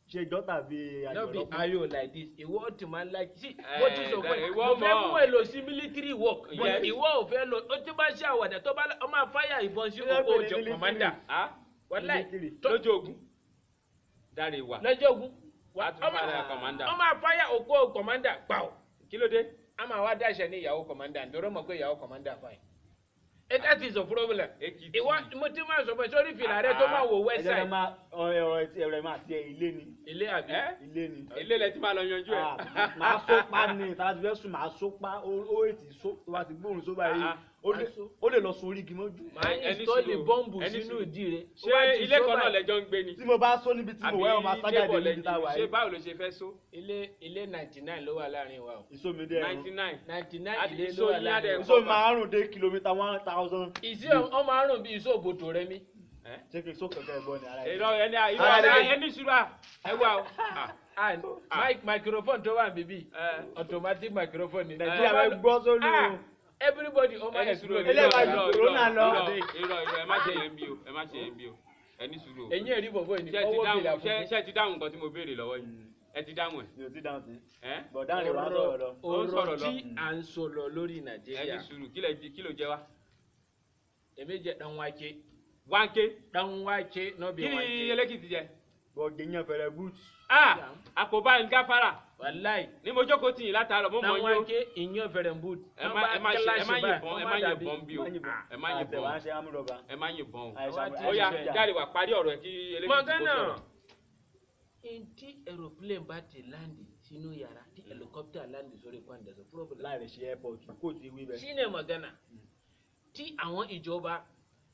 Speaker 3: ṣe jọ tàbí ayò
Speaker 2: no be ayò like this ìwọ ti máa like see bó ti sọ pé mo fẹ́ mú èlò sí military work ìwọ ò fẹ́ lọ ó ti bá ṣe àwàdà tó bá ọ máa fáyà ìbọn sí oko òjò commander wàláyé
Speaker 1: lọ́jọ́ ogun dáre wà
Speaker 2: lọ́jọ́ ogun
Speaker 1: ọ
Speaker 2: máa fáyà oko commander gbàù
Speaker 1: kí ló dé
Speaker 2: a máa wá dáṣẹ ní ìyàwó commander nítorí mọ̀ pé ìyàwó commander fine. That is the problem. Ìwọ mo ti máa sọ pé sórí fìlà rẹ tó máa wò west side.
Speaker 3: ẹ̀rọ máa tiẹ̀ ilé ni.
Speaker 2: Ilé àbí?
Speaker 3: Ilé ni.
Speaker 1: Ilé lẹ ti máa lọ yanjú ẹ̀.
Speaker 3: Màá sópa ni tàbí fẹ́ sùn màá sópa ó ètì só tó bá ti gbóhùn sóbà yìí ó lè lọ sun orí igi mọ́jú.
Speaker 2: Màá install bọ́ǹbù sínú ìdí rẹ.
Speaker 1: Ṣé ilé kan náà lẹjọ ń gbé ni?
Speaker 3: Tí mo bá só níbi tí mo wẹ́ ọmọ asájáde níbi tá a wà yìí.
Speaker 1: Ṣé báwo ló ṣe fẹ́ só?
Speaker 2: Ilé 99 ló wà láàrin wa o.
Speaker 3: Ìsómidé ẹ̀rọ
Speaker 2: 99 ilé ló wà láàrin wa.
Speaker 3: Ìsómi márùn-ún dé kìlómítà 1000.
Speaker 2: Ìsí ọmọ àrùn bíi ìsó òbòtò rẹ mi.
Speaker 3: Ṣé kí n só kẹ̀kẹ́ ẹ̀gbọ́n ni ara yìí?
Speaker 1: Ìrọ̀ ẹni ṣúra ẹ wà o.
Speaker 2: Microphone tó wà bíbí automatic microphone ni.
Speaker 3: Nàìjíríà bẹ gbọ́ sórí o.
Speaker 2: Everybody ọmọ
Speaker 1: explode.
Speaker 3: Ẹlẹ́wàá corona lọ.
Speaker 1: Irọ́ ẹ má ṣe yẹn bí o ẹ má ṣe yẹn bí o ẹni sùúrù o.
Speaker 2: Ẹ̀yin ẹ̀rí bọ̀bọ̀ ni ọwọ́ fìlà fún.
Speaker 1: Ṣé ẹ ti dáhùn nǹkan tí mo béèrè lọ́wọ́ yìí? Ẹ ti dáhùn ẹ̀.
Speaker 3: Mi ò ti dáhùn sí. Bọ̀dá rẹ̀ wá sọ̀rọ̀ lọ.
Speaker 2: Ọ̀rọ̀ tí à ń sọ̀rọ̀ lórí Nàìjíríà.
Speaker 1: Ẹni sùúrù kí ló jẹ wá?
Speaker 2: Èmi jẹ dan wake.
Speaker 1: Wáńké.
Speaker 2: Dan wake no be wake.
Speaker 1: Kí ni Elékìtì jẹ?
Speaker 3: Bọ̀dé yẹn fẹ̀rẹ̀ gúúsù.
Speaker 1: Àkóbá ń gáfárà.
Speaker 2: Wàláì.
Speaker 1: Ní mo jókòó tì yín látàárọ̀ mo mọ̀ yín o.
Speaker 2: Dan wake ìyẹn fẹ̀rẹ̀ boot.
Speaker 1: Ẹ má yìnbọn bí o. Ẹ má yìnbọn. Ẹ má yìnbọn o. Ó yá jáde wá parí ọ̀rọ̀ ẹ̀ kí Elékìtì kó sọ̀rọ̀.
Speaker 2: Tí aeroplane bá ti láǹdì sínú yàrá tí helicopter láǹdì sórí kwanda so problem.
Speaker 3: Láìrè ṣe airport kò tí wí bẹ́ẹ̀.
Speaker 2: Ṣí ni magana tí àwọn ìjọba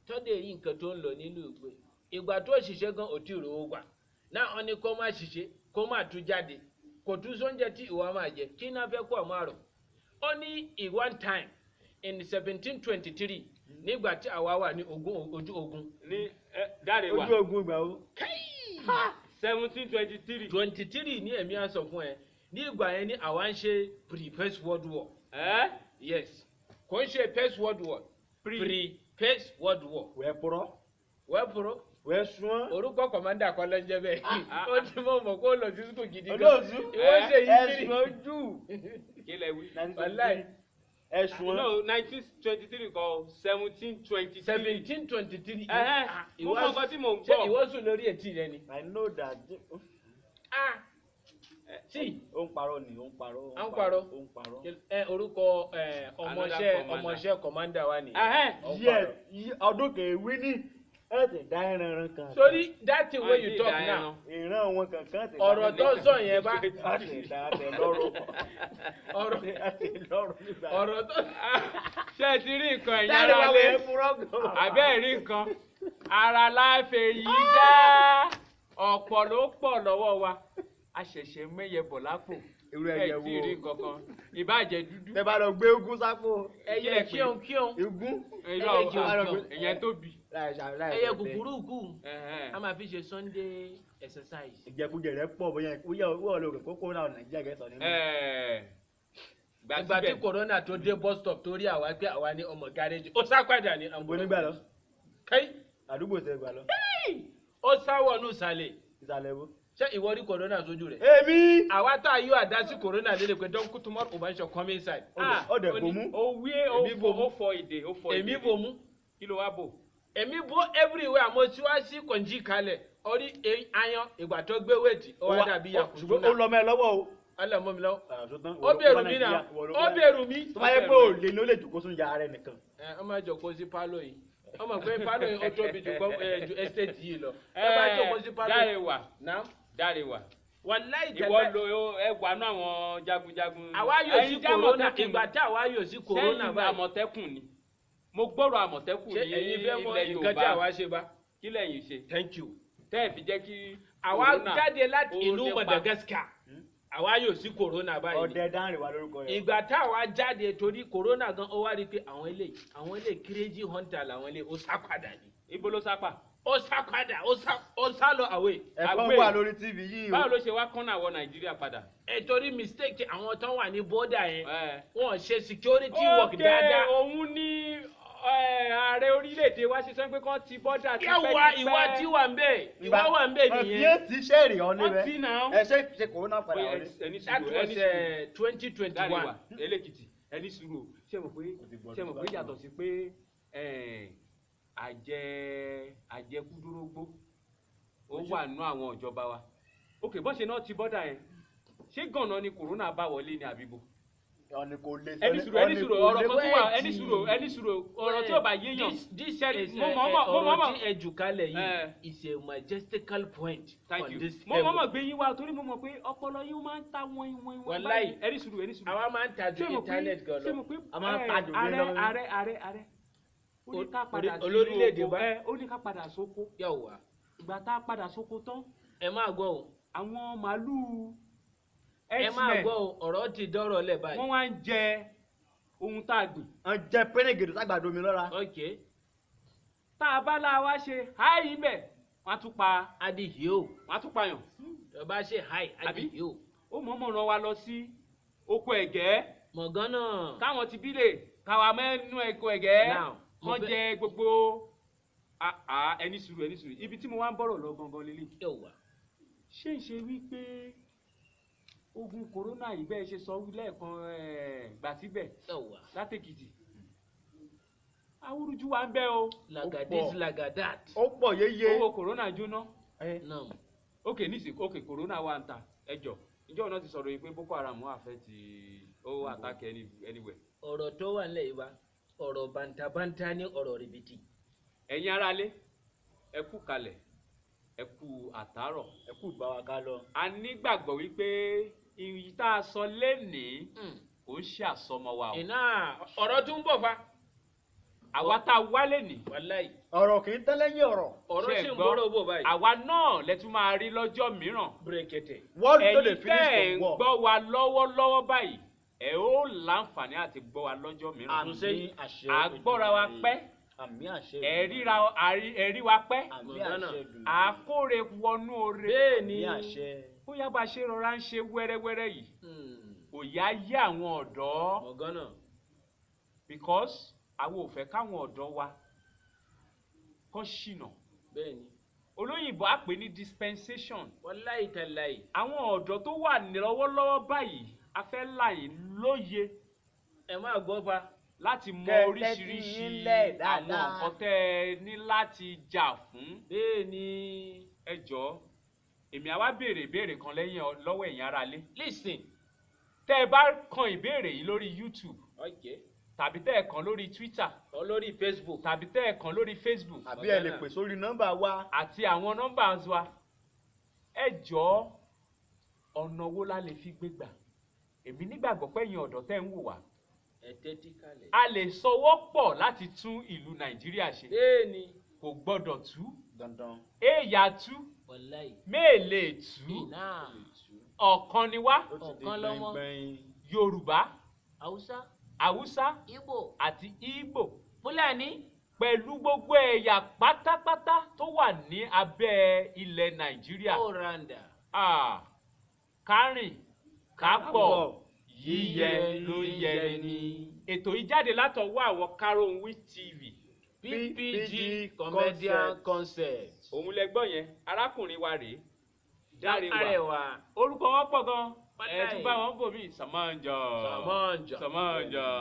Speaker 2: tọ́dẹ̀ rí nǹkan tó ń lọ nínú ìgbé ìgbà tó ṣiṣẹ́ gan ò tí ì rówó gbà náà wọ́n ní kó má ṣiṣẹ́ kó má tún jáde kò tún sóúnjẹ tí ìwà máa jẹ kí náà fẹ́ kó àmọ́ àrọ̀ ó ní one time in 1723 nígbà tí àwa wà ní ojú ogun.
Speaker 1: ní dáre wà
Speaker 3: ojú ogun ìgbà wo.
Speaker 1: 1723.
Speaker 2: 23 ní ẹ̀mí àsọ fún ẹ ní ìgbà yẹn ní àwa ń ṣe pre-first world war. Yes kò ń ṣe first world war pre-first world war. wẹ́pùrọ́
Speaker 3: wẹ́ sún.
Speaker 2: orúkọ kọ̀mándà kan ló ń jẹ́ bẹ́ẹ̀ ó ti mọ̀ mọ̀ kó lọ sí sùkúù gidi gan.
Speaker 3: olóòtú
Speaker 2: ìwọ ṣe yìí kiri.
Speaker 3: ẹ̀sùn ojú.
Speaker 1: kí lẹ wí.
Speaker 2: wàláì.
Speaker 3: ẹ̀sùn.
Speaker 1: no 1923 kọ 1723.
Speaker 2: 1723.
Speaker 1: mo mọ nǹkan tí mò ń gbọ́.
Speaker 2: ṣé ìwọ sùn lórí etí rẹ ni.
Speaker 3: I know that.
Speaker 2: sí.
Speaker 3: ó ń parọ́ ni ó ń parọ́.
Speaker 2: ó ń parọ́.
Speaker 3: ó ń parọ́.
Speaker 2: orúkọ ọmọọṣẹ́ kọ̀mándà wa ni.
Speaker 3: yes ọdún kèéwí ní ẹ ti dá ẹran kan.
Speaker 2: sorry that thing wey you talk now.
Speaker 3: ìran wọn kankan ti dá.
Speaker 2: ọ̀rọ̀ tó sọ yẹn bá.
Speaker 3: a ti dá tẹ lọ́rùn.
Speaker 2: ọ̀rọ̀ tó.
Speaker 1: ṣé ẹ ti rí nǹkan ẹ̀yìn ara lé abẹ́ rí nǹkan ara láàfẹ́ yìí dá ọ̀pọ̀ ló pọ̀ lọ́wọ́ wa a ṣẹ̀ṣẹ̀ mẹ́yẹ bọ̀ lápò
Speaker 3: irú ẹyẹ wo
Speaker 1: ẹ tí rí kankan ìbàjẹ́ dúdú.
Speaker 3: tẹ bá lọ gbé ogún sápò.
Speaker 2: ẹyẹ kíọ̀n
Speaker 3: igún.
Speaker 1: ìyẹn tóbi.
Speaker 2: ẹyẹ kúkúrúkú a máa fi ṣe Sunday exercise.
Speaker 3: ìjẹkújẹ rẹ pọ̀ bóyá wọ́n lè rò kókó náà Nàìjíríà gẹ̀ẹ́sọ̀ nínú.
Speaker 2: ìgbà tí corona tó dé bus stop torí àwa pé àwa ní ọmọ gáréjì ó sá padà ní
Speaker 3: àbò nígbà lọ.
Speaker 2: kẹ́yì.
Speaker 3: àdúgbò tẹ gbà lọ.
Speaker 2: ó sáwọ̀ ní ìsàlẹ̀.
Speaker 3: ìsàlẹ̀ wo.
Speaker 2: ṣé ìwọ rí corona sójú rẹ̀.
Speaker 3: èmi.
Speaker 2: àwa tá a yóò àdá sí corona lélẹ̀ pé don kutumor obansho come inside.
Speaker 3: ọdẹ bomú.
Speaker 1: òwe ó fọ èdè ó fọ èdè.
Speaker 2: èmi bomú.
Speaker 1: kí ló wá bò.
Speaker 2: èmi bó everywhere mo ti wá sí kànjí kalẹ̀ orí ayan ìgbà tó gbé wéètì ó wá dàbí yakutu náà.
Speaker 3: ṣùgbọ́n ó lọ mẹ́ lọ́wọ́ o.
Speaker 2: alẹ́ mọ́ mi lọ. ó bẹ̀rù mi náà ó bẹ̀rù mi.
Speaker 3: tó bá yẹ pé ò lè ní ó lè jòkó sún yàrá rẹ nìkan.
Speaker 2: ó máa jòkó sí pálọ̀ yìí ó mọ̀ pé pálọ̀ yìí ó tóbi ju estate yìí lọ. ẹ bá jòkó sí pálọ̀ yìí.
Speaker 1: dáre wà.
Speaker 2: wàláì tẹ́lẹ̀.
Speaker 1: ìwọ lo ẹ wà nú àwọn jagunjagun.
Speaker 2: àwa yóò sí corona ìgbà tí àwa yóò sí corona
Speaker 1: báyìí. sẹ́yìn àmọ̀tẹ́kùn ni mo gbọ́rọ̀ àmọ̀tẹ́kùn ní ilẹ̀ Yorùbá.
Speaker 2: nǹkan tí àwa ṣe bá.
Speaker 1: kí lẹ́yìn ṣe.
Speaker 2: thank you.
Speaker 1: tẹ́ ẹ̀ fi jẹ́ kí.
Speaker 2: àwa jáde láti ìlú Madagascar àwa yóò sí corona báyìí.
Speaker 3: ọdẹ dánrin wa lórúkọ rẹ.
Speaker 2: ìgbà tá àwa jáde torí corona gan ó wá rí i pé àwọn eléyìí crazy hunter làwọn eléyìí ó sá padà ní.
Speaker 1: ibo ló sá pa.
Speaker 2: ó sá padà ó sá lọ àwẹ̀.
Speaker 3: ẹ̀fọn wà lórí TV yìí o.
Speaker 1: báwo ló ṣe wá kọ́nà wọ Nàìjíríà padà.
Speaker 2: torí mistake àwọn tó wà ní bọ́dà yẹn wọ́n ṣe security work dáadáa.
Speaker 1: òun ní ààrẹ orílẹ̀-èdè wa ṣe sọ pé kán ti bọ́dà ti pẹ́ ti pẹ́.
Speaker 2: ìwà tí wà ń bẹ̀ ìwà wà ń bẹ̀ nìyẹn.
Speaker 3: ọtí ti ṣẹ́ẹ̀rì ọ níbẹ̀.
Speaker 1: ọtí náà.
Speaker 3: ẹ ṣe corona padà wọlé.
Speaker 2: that was 2021.
Speaker 1: Èlèkìtì ẹni sùúrù ṣé mo pé yàtọ̀ sí pé àjẹkúdúrógbó ó wà nú àwọn ìjọba wa. ok bọ́n ṣe náà ti bọ́dà yẹn ṣé gànà ni corona bá wọlé ní àbíbo.
Speaker 3: ẹni
Speaker 1: sùúrù ọ̀rọ̀ kan tó wà ẹni sùúrù ọ̀rọ̀ tí ò bá yéèyàn.
Speaker 2: this ọ̀rọ̀ tí ẹ jù kalẹ̀ yìí is a majestical point.
Speaker 1: thank you mo mọ̀ gbé yín wá torí mo mọ̀ pé ọpọlọ yín máa ń ta wọ́n
Speaker 2: báyìí.
Speaker 1: ẹni sùúrù.
Speaker 2: àwa máa ń tajú internet gan lọ.
Speaker 1: ṣé mo pé
Speaker 3: a máa ń tajú bí lọ.
Speaker 1: ààrẹ
Speaker 2: olórílẹ̀-èdè bá
Speaker 1: ó ní ká padà sóko.
Speaker 2: yàwá.
Speaker 1: ìgbà tá a padà sóko tán.
Speaker 2: ẹ máa gbọ́ o.
Speaker 1: àwọn màálùú
Speaker 2: ẹ máa gbọ́ o ọ̀rọ̀ ti dọ́rọ̀ lẹ̀ báyìí.
Speaker 1: wọ́n wá ń jẹ ohun tá a gbìn.
Speaker 3: wọ́n jẹ pẹ́rẹ́gẹ̀dẹ̀ ságbàdo mi lọ́ra.
Speaker 2: ok.
Speaker 1: tá a bá la wá ṣe háì bẹ̀ wọ́n á tún pa
Speaker 2: adìyẹ o.
Speaker 1: wọ́n á tún payàn.
Speaker 2: tó bá ṣe háì adìyẹ o.
Speaker 1: ó mọ̀ọ́mọ̀ ràn wá lọ sí oko ẹ̀gẹ́.
Speaker 2: mọ̀gánná.
Speaker 1: káwọn ti bílẹ̀ káwa mẹ́nu oko ẹ̀gẹ́. wọ́n jẹ gbogbo ẹni sùúrù ibi tí mo wá ń bọ̀rọ̀ lọ gangan lélẹ̀. ṣé ń ṣe wípé ogun corona yìí bẹ́ẹ̀ ṣe sọ lẹ́ẹ̀kan gbà síbẹ̀ látèkìtì awúrújú wa ń bẹ o.
Speaker 2: lagadis lagadat.
Speaker 3: ó pọ̀ yéye.
Speaker 1: owó corona jóná. ok nísìnyí ok corona wa ń ta ẹjọ ìjọ náà ti sọ̀rọ̀ yìí pé Boko Haram wà fẹ́ ti ó attack anywhere.
Speaker 2: ọ̀rọ̀ tó wà nílẹ̀ yìí wá ọ̀rọ̀ bàǹtàbàǹtà ní ọ̀rọ̀ rìbìtì.
Speaker 1: ẹ̀yin aráalé ẹ kú kalẹ̀ ẹ kú àtàárọ̀.
Speaker 3: ẹ kú bá wa ká lọ.
Speaker 1: a nígbàgbọ́ wípé ìyí tá a sọ lénìí kò ń ṣe àsọmọ wa o.
Speaker 2: iná ọ̀rọ̀ tún ń bọ̀ fa.
Speaker 1: àwa tá a wá lénìí.
Speaker 2: wàláì.
Speaker 3: ọ̀rọ̀ kì í tẹ́ lẹ́yìn ọ̀rọ̀.
Speaker 2: ọ̀rọ̀ sì ń bọ̀rọ̀ bò báyìí.
Speaker 1: àwa náà lẹ tún máa rí lọ́jọ́ mìíràn.
Speaker 2: bírèkètè.
Speaker 3: ẹ̀yin
Speaker 1: tẹ́ ń gbọ́ wa lọ́wọ́lọ́wọ́ báyìí ẹ ó láǹfààní àti gbọ́ wa lọ́jọ́ mìíràn.
Speaker 3: àmín àṣẹ.
Speaker 1: àgbọ́ra wa pẹ́.
Speaker 3: àmín àṣẹ.
Speaker 1: ẹ̀rí wa pẹ́.
Speaker 3: àmín àṣẹ.
Speaker 1: àkórè wọnú oore.
Speaker 2: bẹ́ẹ̀ni.
Speaker 3: àmín àṣẹ.
Speaker 1: bóyá bá a ṣe rọra ń ṣe wẹ́rẹ́wẹ́rẹ́ yìí kò yá yé àwọn ọ̀dọ́.
Speaker 2: mọ̀gánà.
Speaker 1: because àwọn ò fẹ́ káwọn ọ̀dọ́ wa kọ́ ṣìnà.
Speaker 2: bẹ́ẹ̀ni.
Speaker 1: olóyìnbó á pè ní dispensation.
Speaker 2: wàláì tàláì.
Speaker 1: àwọn ọ̀dọ́ tó wà lọ́wọ́lọ́wọ́ báyìí a fẹ́ là yín lóye.
Speaker 2: ẹ máa gbọ́ fa.
Speaker 1: láti mọ oríṣiríṣi àwọn nǹkan tẹ́ ẹ ní láti jà fún.
Speaker 2: bẹ́ẹ̀ni.
Speaker 1: ẹ jọ̀ọ́ èmi àwa béèrè ìbéèrè kan lọ́wọ́ ẹ̀yin aráalé.
Speaker 2: listen.
Speaker 1: tẹ́ ẹ bá kan ìbéèrè yìí lórí YouTube.
Speaker 2: okay.
Speaker 1: tàbí tẹ́ ẹ kan lórí Twitter.
Speaker 2: ọ lórí Facebook.
Speaker 1: tàbí tẹ́ ẹ kan lórí Facebook.
Speaker 3: àbí ẹ lè pè sórí nọ́mbà wa.
Speaker 1: àti àwọn nọ́mbà wa. ẹ jọ̀ọ́ ọ̀nà wo la lè fi gbé gbà. èmi nígbàgbọ́ pé ẹ̀yin ọ̀dọ́ tẹ́ ń wò wá.
Speaker 2: ẹ tẹ́tí kalẹ̀.
Speaker 1: a lè sọwọ́ pọ̀ láti tún ìlú Nàìjíríà ṣe.
Speaker 2: bẹ́ẹ̀ni.
Speaker 1: kò gbọ́dọ̀ tú.
Speaker 3: dandan.
Speaker 1: èèyà tú.
Speaker 2: wàláì.
Speaker 1: méèlè tú.
Speaker 2: iná.
Speaker 1: ọ̀kan ni wá
Speaker 4: ọ̀kan lọ́mọ
Speaker 1: Yorùbá
Speaker 4: Haúsá
Speaker 1: Haúsá
Speaker 4: Ìgbò
Speaker 1: àti Ìgbò
Speaker 4: Fúlàní
Speaker 1: pẹ̀lú gbogbo ẹ̀yà pátápátá tó wà ní abẹ́ ilẹ̀ Nàìjíríà.
Speaker 4: Oranda
Speaker 1: Kárìn kápọ̀ yíyẹ ló yẹ ni. Ètò yìí jáde látọwọ́ àwọn Karunwi TV.
Speaker 2: PPG comedian concept.
Speaker 1: Òun lẹ gbọ́ yẹn arákùnrin wa rèé
Speaker 4: Arẹwà
Speaker 1: orúkọ wọn pọ̀ gan ẹ tún bá wọn bò mí Samanja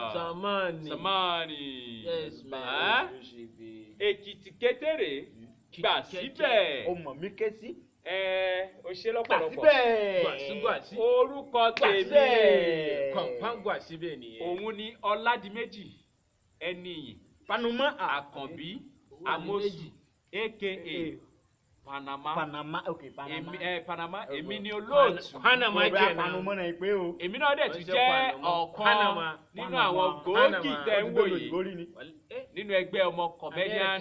Speaker 1: Samani
Speaker 4: yes man
Speaker 1: Èkìtì kétèrè gbà síbẹ̀
Speaker 3: ó mọ̀ mí ké sí.
Speaker 1: O ṣe lọ́pọ̀lọpọ̀
Speaker 2: Gbàsígbàsí.
Speaker 1: orúkọ tèmi
Speaker 2: Kọ̀ǹpán Gbàsíbẹ̀ nìyẹn.
Speaker 1: òun ni Ọládìméjì Ẹniyìn
Speaker 3: Panuma
Speaker 1: Àkànbí Amosu aka Panama Panama èmi ni olóòtú
Speaker 2: Panama jẹ́ náà.
Speaker 3: Panuma náà pé o.
Speaker 1: èmi náà dẹ̀ tún jẹ́ ọ̀kan nínú àwọn gbòógì tẹ̀ ń wò yìí nínú ẹgbẹ́ ọmọ comedian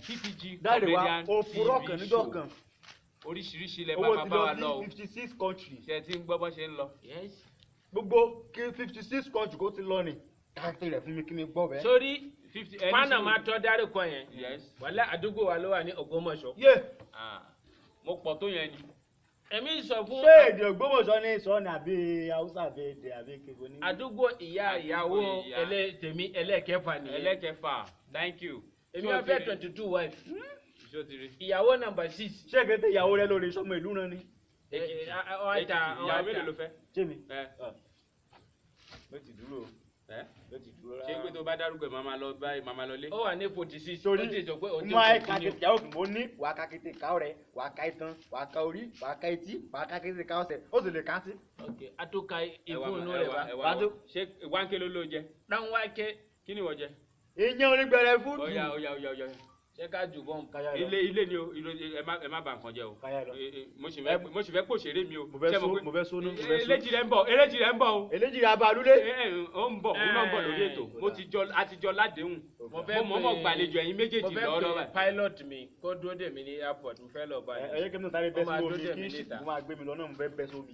Speaker 1: PPG comedian TV show oríṣiríṣi lẹ máa bá wa lọ o
Speaker 3: 56 countries.
Speaker 1: ṣe ti ń gbọ́ bọ́ ṣe ń lọ.
Speaker 3: gbogbo 56 countries kó ti lọ ni káàkiri rẹ̀ fún mi kí mi gbọ́ bẹ́ẹ̀.
Speaker 2: Sórí Panama tó dárúkọ yẹn wàlẹ́ àdúgbò wa ló wà ní Ògbómọ̀ṣọ́.
Speaker 1: Mo pọ̀ tó yẹn ni.
Speaker 2: Èmi sọ fún.
Speaker 3: ṣé èdè Ògbómọ̀ṣọ́ ní sọ ni àbí Haúsá àbí èdè àbí kébò ní.
Speaker 2: Àdúgbò ìyàwó tèmi ẹlẹ́kẹfà nìyẹn.
Speaker 1: ẹlẹ́kẹfà thank you.
Speaker 2: Èmi á fẹ́ 22 wife.
Speaker 1: ìyàwó
Speaker 2: number 6.
Speaker 3: ṣé kété ìyàwó rẹ lórí sọmọ ìlú náà ni.
Speaker 1: ìyàwó mélòó ló fẹ́.
Speaker 3: ṣé mi. ló ti dúró.
Speaker 1: ṣé pé tó bá dárúkọ màmá lọ báyìí màmá lọ lé.
Speaker 2: ó wà ní 46.
Speaker 3: torí mo máa ka kété ìyàwó kì mo ní wà á ka kété ká ọ̀rẹ́ wà á ka itan wà á ka orí wà á ka etí wà á ka kété ká ọ̀sẹ̀ ó sì lè ká sí.
Speaker 2: àtúkà ìfúnnú rẹ
Speaker 1: wá. ṣé wáńké ló ló jẹ.
Speaker 2: dáńwáké.
Speaker 1: kí ni wọ́n jẹ.
Speaker 3: ìyẹn onígbẹrẹ fúdù.
Speaker 1: Ọya.
Speaker 2: ṣé ká jù bọ́m.
Speaker 1: ilé ni o ẹ má bà nǹkan jẹ́ o. mo sì fẹ́ pòṣèré mi o.
Speaker 3: mo fẹ́ sónú.
Speaker 1: eléjì rẹ̀ ń bọ̀ o.
Speaker 3: eléjì rẹ̀ abalúlé.
Speaker 1: ó ń bọ̀ òun náà ń bọ̀ lórí ètò àtijọ́ ládéhùn. mo mọ̀ gbàlejò ẹ̀yin méjèèjì lọ́wọ́
Speaker 2: báyìí. pilot mi kó dúró dè mí ní airport mo fẹ́ lọ báyìí.
Speaker 3: ẹyẹ kí n sáré bẹ́ sómi kí ṣìkì máa gbé mi lọ́nà mo fẹ́ bẹ́ sómi.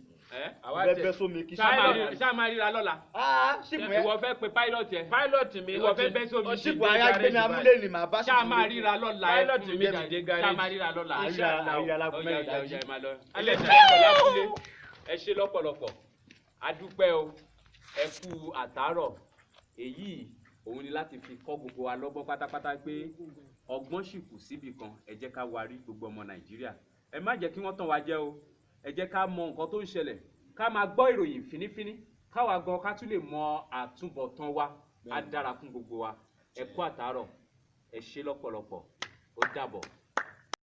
Speaker 3: mo fẹ́ bẹ́ sómi kí ṣìkì.
Speaker 1: sáà máa ríra lọ́la. ìwọ fẹ́ pe pilot yẹn.
Speaker 2: pilot mi
Speaker 1: ìwọ fẹ́ bẹ́ sómi.
Speaker 3: ṣìkì ayá gbé mi amúlé ni màá bá
Speaker 1: sáà máa ríra lọ́la.
Speaker 2: pilot mi dìde garage.
Speaker 1: sáà máa ríra lọ́la.
Speaker 3: ayé
Speaker 1: ẹ ṣe lọ́pọ̀lọpọ̀ adúpẹ́ o ẹ kú àtàárọ̀ èyí òun ni láti fi kọ́ gbogbo wa lọ́gbọ́n pátápátá pé ọgbọ́n sì kù síbì kan ẹ jẹ́ ká warí gbogbo ọmọ Nàìjíríà ẹ má jẹ́ kí wọ́n tàn wá jẹ o ẹ jẹ́ ká mọ nǹkan tó ń ṣẹlẹ̀ ká máa gbọ́ ìròyìn fínífíní káwa gan ká tún lè mọ àtúbọ̀tán wa á dára fún gbogbo wa ẹ kú àtàárọ̀ ẹ ṣe lọ́pọ̀lọpọ̀ ó dàbọ̀.